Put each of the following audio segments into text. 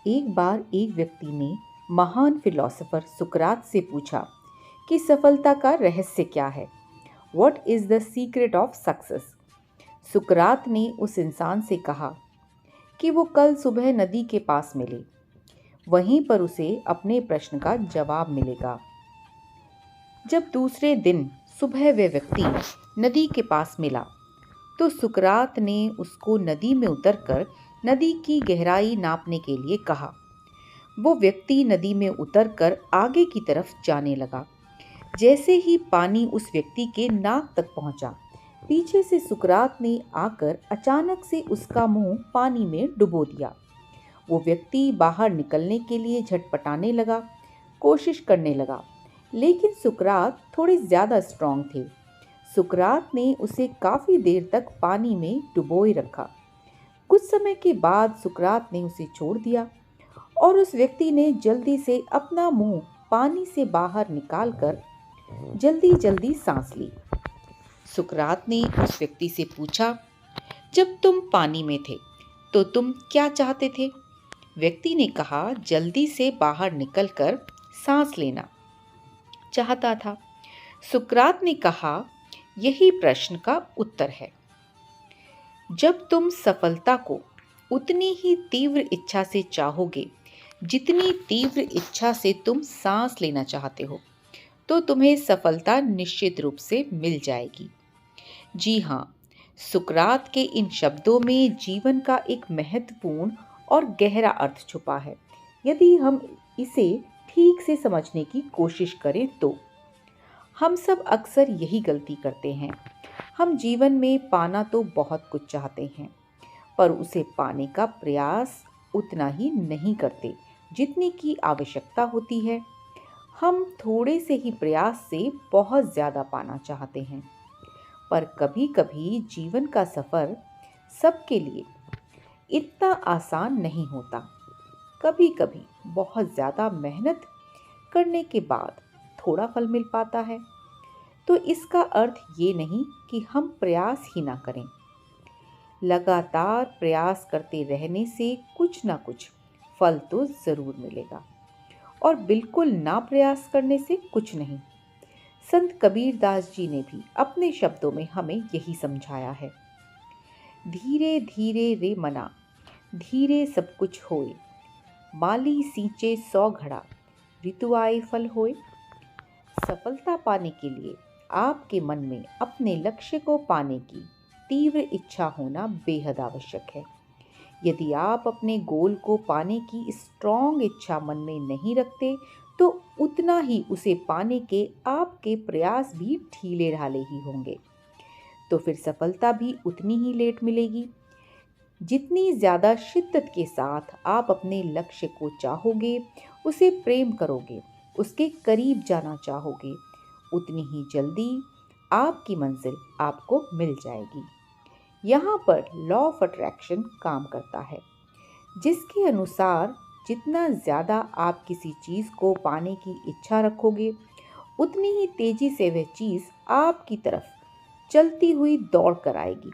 एक बार एक व्यक्ति ने महान फिलोसोफर सुकरात से पूछा कि सफलता का रहस्य क्या है। What is the secret of success? सुकरात ने उस इंसान से कहा कि वो कल सुबह नदी के पास मिले, वहीं पर उसे अपने प्रश्न का जवाब मिलेगा। जब दूसरे दिन सुबह वह व्यक्ति नदी के पास मिला तो सुकरात ने उसको नदी में उतरकर नदी की गहराई नापने के लिए कहा। वो व्यक्ति नदी में उतरकर आगे की तरफ जाने लगा। जैसे ही पानी उस व्यक्ति के नाक तक पहुंचा, पीछे से सुकरात ने आकर अचानक से उसका मुंह पानी में डुबो दिया। वो व्यक्ति बाहर निकलने के लिए झटपटाने लगा, कोशिश करने लगा, लेकिन सुकरात थोड़े ज़्यादा स्ट्रांग थे। सुकरात ने उसे काफ़ी देर तक पानी में डुबोए रखा। कुछ समय के बाद सुकरात ने उसे छोड़ दिया और उस व्यक्ति ने जल्दी से अपना मुंह पानी से बाहर निकालकर जल्दी जल्दी सांस ली। सुकरात ने उस व्यक्ति से पूछा, जब तुम पानी में थे तो तुम क्या चाहते थे? व्यक्ति ने कहा, जल्दी से बाहर निकलकर सांस लेना चाहता था। सुकरात ने कहा, यही प्रश्न का उत्तर है। जब तुम सफलता को उतनी ही तीव्र इच्छा से चाहोगे जितनी तीव्र इच्छा से तुम सांस लेना चाहते हो, तो तुम्हें सफलता निश्चित रूप से मिल जाएगी। जी हाँ, सुकरात के इन शब्दों में जीवन का एक महत्वपूर्ण और गहरा अर्थ छुपा है। यदि हम इसे ठीक से समझने की कोशिश करें तो हम सब अक्सर यही गलती करते हैं। हम जीवन में पाना तो बहुत कुछ चाहते हैं, पर उसे पाने का प्रयास उतना ही नहीं करते जितनी की आवश्यकता होती है। हम थोड़े से ही प्रयास से बहुत ज़्यादा पाना चाहते हैं, पर कभी-कभी जीवन का सफ़र सबके लिए इतना आसान नहीं होता। कभी-कभी बहुत ज़्यादा मेहनत करने के बाद थोड़ा फल मिल पाता है। तो इसका अर्थ ये नहीं कि हम प्रयास ही ना करें। लगातार प्रयास करते रहने से कुछ ना कुछ फल तो ज़रूर मिलेगा, और बिल्कुल ना प्रयास करने से कुछ नहीं। संत कबीर दास जी ने भी अपने शब्दों में हमें यही समझाया है। धीरे धीरे रे मना, धीरे सब कुछ होए, माली सींचे 100 घड़ा, ऋतु आए फल होए। सफलता पाने के लिए आपके मन में अपने लक्ष्य को पाने की तीव्र इच्छा होना बेहद आवश्यक है। यदि आप अपने गोल को पाने की स्ट्रॉन्ग इच्छा मन में नहीं रखते, तो उतना ही उसे पाने के आपके प्रयास भी ढीले ढाले ही होंगे। तो फिर सफलता भी उतनी ही लेट मिलेगी। जितनी ज़्यादा शिद्दत के साथ आप अपने लक्ष्य को चाहोगे, उसे प्रेम करोगे, उसके करीब जाना चाहोगे, उतनी ही जल्दी आपकी मंजिल आपको मिल जाएगी। यहाँ पर लॉ ऑफ अट्रैक्शन काम करता है, जिसके अनुसार जितना ज़्यादा आप किसी चीज़ को पाने की इच्छा रखोगे, उतनी ही तेज़ी से वह चीज़ आपकी तरफ चलती हुई दौड़ कर आएगी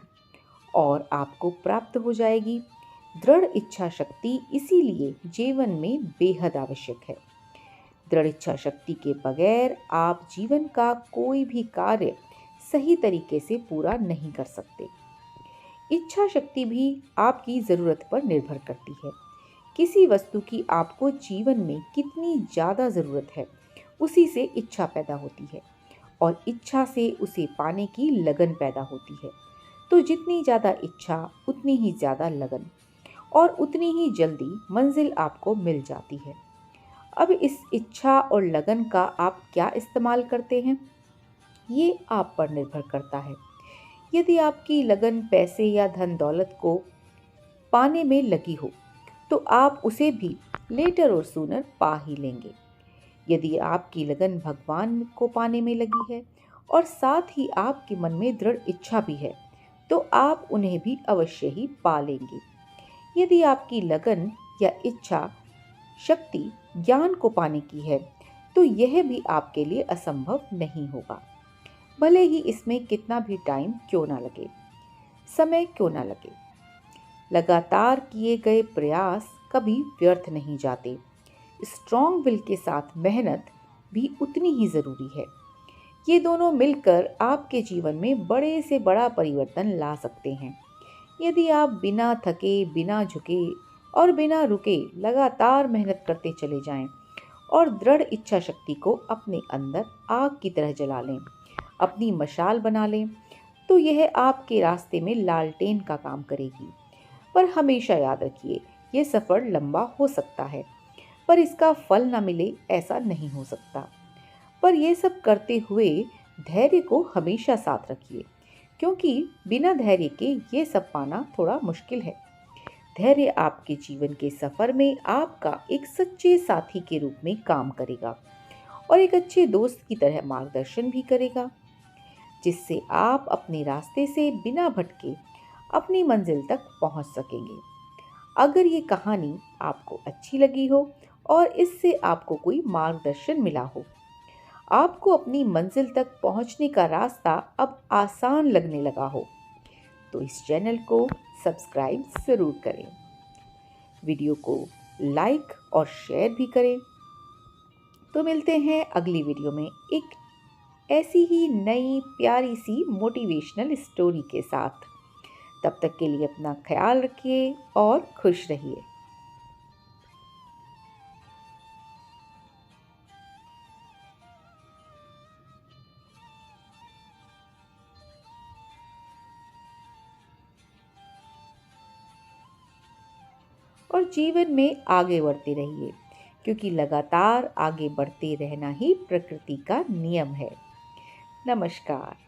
और आपको प्राप्त हो जाएगी। दृढ़ इच्छा शक्ति इसीलिए जीवन में बेहद आवश्यक है। दृढ़ इच्छा शक्ति के बगैर आप जीवन का कोई भी कार्य सही तरीके से पूरा नहीं कर सकते। इच्छा शक्ति भी आपकी ज़रूरत पर निर्भर करती है। किसी वस्तु की आपको जीवन में कितनी ज़्यादा ज़रूरत है, उसी से इच्छा पैदा होती है, और इच्छा से उसे पाने की लगन पैदा होती है। तो जितनी ज़्यादा इच्छा उतनी ही ज़्यादा लगन, और उतनी ही जल्दी मंजिल आपको मिल जाती है। अब इस इच्छा और लगन का आप क्या इस्तेमाल करते हैं, ये आप पर निर्भर करता है। यदि आपकी लगन पैसे या धन दौलत को पाने में लगी हो, तो आप उसे भी लेटर और सूनर पा ही लेंगे। यदि आपकी लगन भगवान को पाने में लगी है और साथ ही आपके मन में दृढ़ इच्छा भी है, तो आप उन्हें भी अवश्य ही पा लेंगे। यदि आपकी लगन या इच्छा शक्ति ज्ञान को पाने की है, तो यह भी आपके लिए असंभव नहीं होगा, भले ही इसमें कितना भी टाइम क्यों ना लगे, समय क्यों ना लगे। लगातार किए गए प्रयास कभी व्यर्थ नहीं जाते। स्ट्रॉन्ग विल के साथ मेहनत भी उतनी ही ज़रूरी है। ये दोनों मिलकर आपके जीवन में बड़े से बड़ा परिवर्तन ला सकते हैं। यदि आप बिना थके, बिना झुके और बिना रुके लगातार मेहनत करते चले जाएं और दृढ़ इच्छा शक्ति को अपने अंदर आग की तरह जला लें, अपनी मशाल बना लें, तो यह आपके रास्ते में लालटेन का काम करेगी। पर हमेशा याद रखिए, ये सफ़र लंबा हो सकता है, पर इसका फल न मिले ऐसा नहीं हो सकता। पर यह सब करते हुए धैर्य को हमेशा साथ रखिए, क्योंकि बिना धैर्य के ये सब पाना थोड़ा मुश्किल है। धैर्य आपके जीवन के सफ़र में आपका एक सच्चे साथी के रूप में काम करेगा और एक अच्छे दोस्त की तरह मार्गदर्शन भी करेगा, जिससे आप अपने रास्ते से बिना भटके अपनी मंजिल तक पहुंच सकेंगे। अगर ये कहानी आपको अच्छी लगी हो और इससे आपको कोई मार्गदर्शन मिला हो, आपको अपनी मंजिल तक पहुंचने का रास्ता अब आसान लगने लगा हो, तो इस चैनल को सब्सक्राइब ज़रूर करें। वीडियो को लाइक और शेयर भी करें। तो मिलते हैं अगली वीडियो में एक ऐसी ही नई प्यारी सी मोटिवेशनल स्टोरी के साथ। तब तक के लिए अपना ख्याल रखिए और खुश रहिए। और जीवन में आगे बढ़ते रहिए, क्योंकि लगातार आगे बढ़ते रहना ही प्रकृति का नियम है। नमस्कार।